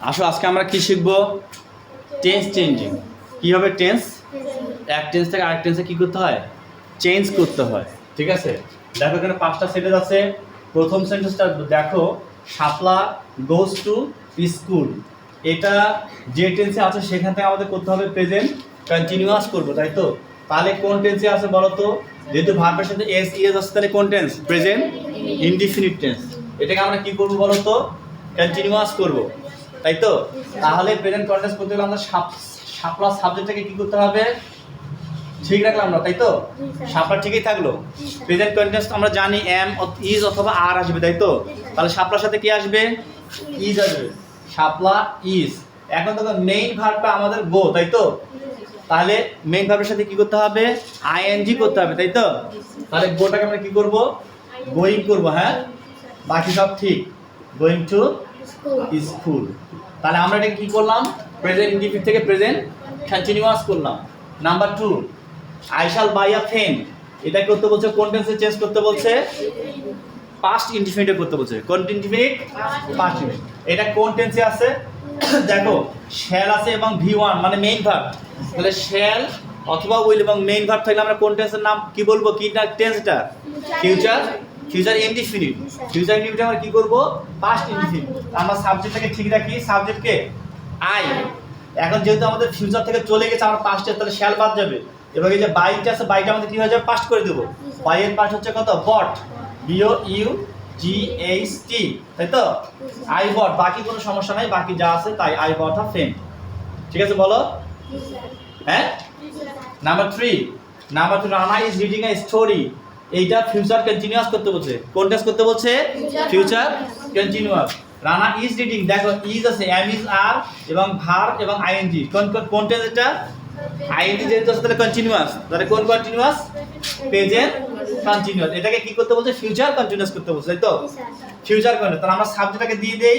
আসো আজকে আমরা কি শিখবো? Tense changing. কীভাবে টেন্স এক টেন্স থেকে আরেক টেন্সে কী করতে হয়? চেঞ্জ করতে হয়। ঠিক আছে, দেখো এখানে 5টা সেন্টেন্স আছে। প্রথম সেন্টেন্সটা দেখো, শাপলা গোজ টু স্কুল। এটা যে টেন্সে আছে সেখান থেকে আমাদের করতে হবে প্রেজেন্ট কন্টিনিউয়াস করবো, তাই তো? তাহলে কোন টেন্সে আছে বলো তো? যেহেতু ভার্বের সাথে এস ইএস আছে, তাহলে কোন টেন্স? Present indefinite tense. এটাকে আমরা কি করবো বলো তো? কন্টিনিউয়াস করবো, তাই তো? তাহলে প্রেজেন্ট কন্টিনিউয়াস করতে গেলে আমরা শাপলা সাবজেক্টটাকে কি করতে হবে? ঠিক রাখলাম না, তাই তো? শাপলা ঠিকই থাকলো। প্রেজেন্ট কন্টিনিউয়াস আমরা জানি এম ইজ অথবা আর আসবে, তাই তো? তাহলে শাপলার সাথে কি আসবে? ইজ আসবে। শাপলা ইজ। এখন দেখো মেইন ভার্বটা আমাদের গো, তাই তো? তাহলে মেইন ভার্বের সাথে কি করতে হবে? আইএনজি করতে হবে, তাই তো? তাহলে গোটাকে আমরা কি করব? গোয়িং করব। হ্যাঁ, বাকি সব ঠিক। Going to school. তাহলে আমরা এটা কি করলাম? প্রেজেন্ট ইনডিফিনিট থেকে প্রেজেন্ট কন্টিনিউয়াস করলাম। Number 2, I shall buy a pen. এটা করতে বলছে কোন টেন্সে চেঞ্জ করতে বলছে? পাস্ট ইনডিফিনিটে করতে বলছে। কোন ইনডিফিনিট? Past indefinite. এটা কোন টেন্সে আছে? দেখো শ্যাল আছে এবং ভি1 মানে মেইন ভার্ব। তাহলে শ্যাল অথবা উইল এবং মেইন ভার্ব থাকলে আমরা কোন টেন্সের নাম কি বলবো? কি টেন্সটা? Future. Future indefinite. Future indefinite আমরা কি করব? Past indefinite. আমরা সাবজেক্টটাকে ঠিক রাখি। সাবজেক্টকে আই। এখন যেহেতু আমাদের ফিউচার থেকে চলে গেছে আমরা পাস্টে, তাহলে শ্যাল বাদ যাবে। এবার এই যে বাইটা আছে, বাইটা আমাদের কি হয়ে যাবে? পাস্ট করে দেবো। বাই এর পাস্ট হচ্ছে কত? বট। বিও ইউ GHT, তাই তো? I bought. বাকি কোনো সমস্যা নাই, বাকি যা আছে তাই। I bought a pen. ঠিক আছে, বলো। হ্যাঁ, number 3, Rana is reading a story. এইটা ফিউচার কন্টিনিউয়াস করতে বলছে। কোন টেন্স করতে বলছে? Future continuous. Rana is reading. দেখো ইজ আছে, এম ইজ আর এবং ভার্ব এবং আইএনজি। কোন টেন্স এটা? আইএনজি যেহেতু আছে তাহলে কন্টিনিউয়াস। তাহলে কোন কন্টিনিউয়াস? Present continuous. এটাকে কি করতে বলছে? ফিউচার কন্টিনিউয়াস করতে বলছে, তাই তো? Future continuous. তাহলে আমরা সাবজেক্টটাকে দিয়ে দেই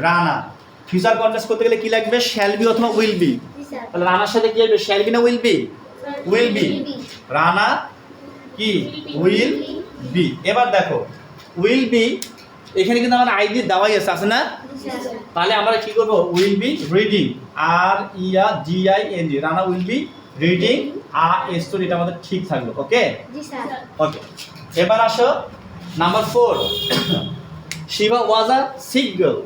রানা। ফিউচার কন্টিনিউয়াস করতে গেলে কি লাগবে? শ্যাল বি অথবা উইল বি। তাহলে রানার সাথে কি আসবে? শ্যাল বি না will be? Will be. Rana কি? Will be. এবার দেখো উইল বি, এখানে কিন্তু আমার আইডি দেওয়াই আছে না? তাহলে আমরা কি করব? Will be reading. READING। Rana will be reading a story. এটা আমাদের ঠিক থাকলো। ওকে জি স্যার। ওকে, এবার আসো নাম্বার 4, শিবা ওয়াজ আ সিক গার্ল।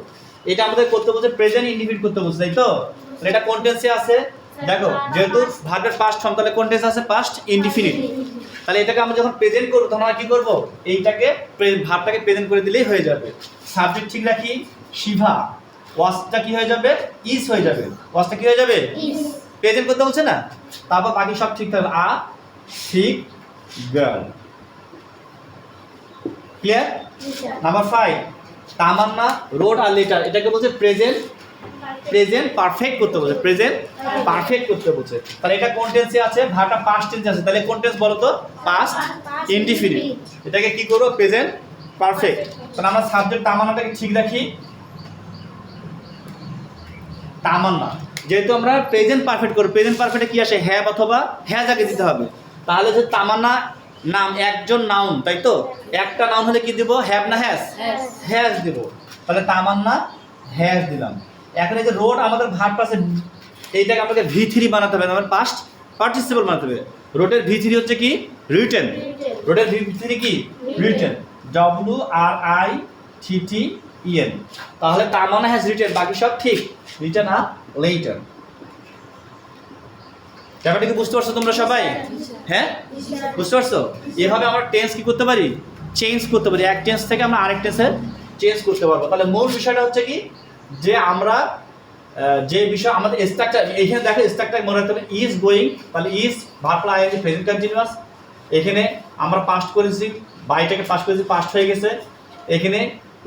এটা আমাদের করতে বলছে প্রেজেন্ট ইনডিফিনিট করতে বলছে, তাই তো? তাহলে এটা কোন টেন্সে আছে? দেখো যেহেতু ভার্বের পাস্ট ফর্ম, তাহলে কোন টেন্সে আছে? Past indefinite. তাহলে এটাকে আমরা যখন প্রেজেন্ট করব তখন আমরা কি করব? এইটাকে ভার্বটাকে প্রেজেন্ট করে দিলেই হয়ে যাবে। সাবজেক্ট ঠিক রাখি শিভা। ওয়াজটা কি হয়ে যাবে? ইজ হয়ে যাবে। ওয়াজটা কি হয়ে যাবে? ইজ। প্রেজেন্ট করতে বলছে না? তারপর বাকি সব ঠিক থাকবে। আ সিক গার্ল। ক্লিয়ার? জি স্যার। নাম্বার 5, তামান্না রোড আর লেটার। এটাকে বলছে প্রেজেন্ট পারফেক্ট করতে বলছে। প্রেজেন্ট পারফেক্ট করতে বলছে। তাহলে এটা কোন টেন্সে আছে? ভার্বটা পাস্ট টেন্সে আছে। তাহলে কোন টেন্স বলো তো? Past indefinite. এটাকে কি করব? Present perfect. তাহলে আমরা সাবজেক্ট তামান্নাটাকে ঠিক রাখি তামান্না। যেহেতু আমরা প্রেজেন্ট পারফেক্ট করব, প্রেজেন্ট পারফেক্টে কি আসে? হ্যাভ অথবা হ্যাজ আগে দিতে হবে। তাহলে যে তামান্না নাম একজন নাউন, তাই তো? একটা নাউন হলে কি দিব? হ্যাভ না হ্যাজ? হ্যাজ দেব। তাহলে তামান্না হ্যাজ দিলাম। এখন এই যে রোড আমাদের ভার্ব আছে, এইটাকে আমাকে V3 বানাতে হবে। আমার পাস্ট পার্টিসিপল বানাতে হবে। রোডের V3 হচ্ছে কি? রিটেন। রোডের V3 কি? রিটেন। WRITTEN। তাহলে তামান্না হ্যাজ রিটেন। বাকি সব ঠিক। Written a letter. ব্যাপারটা কি বুঝতে পারছো তোমরা সবাই? হ্যাঁ, বুঝতে পারছো? এভাবে আমরা টেন্স কি করতে পারি? চেঞ্জ করতে পারি। এক টেন্স থেকে আমরা আরেক টেন্সে চেঞ্জ করতে পারবো। তাহলে মূল বিষয়টা হচ্ছে কি? যে আমরা যে বিষয় আমাদের স্ট্রাকচার, এখানে দেখো স্ট্রাকচার মনে রাখতে হবে ইজ গোয়িং। তাহলে is verb ING present continuous. এখানে আমরা পাস্ট করেছি, বাইটাকে পাস্ট করেছি, পাস্ট হয়ে গেছে। এখানে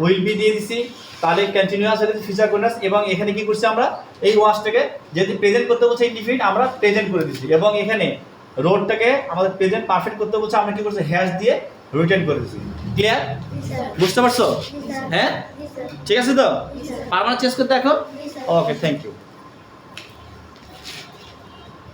উইল বি দিয়ে দিছি, তাহলে কন্টিনিউয়াস হয়ে গেছে ফিউচার কন্টিনিউয়াস। এবং এখানে কি করছি আমরা? এই ওয়াজটাকে যেহেতু প্রেজেন্ট করতে বলছে ইনডিফিনিট, আমরা প্রেজেন্ট করে দিচ্ছি। এবং এখানে রোডটাকে আমাদের প্রেজেন্ট পারফেক্ট করতে বলছে, আমরা কি করছি? হ্যাজ দিয়ে রিটার্ন করে দিচ্ছি। ক্লিয়ার? বুঝতে পারছো? হ্যাঁ, ঠিক আছে তো? পারমানেন্ট চেঞ্জ করতে এখন? ওকে, থ্যাংক ইউ।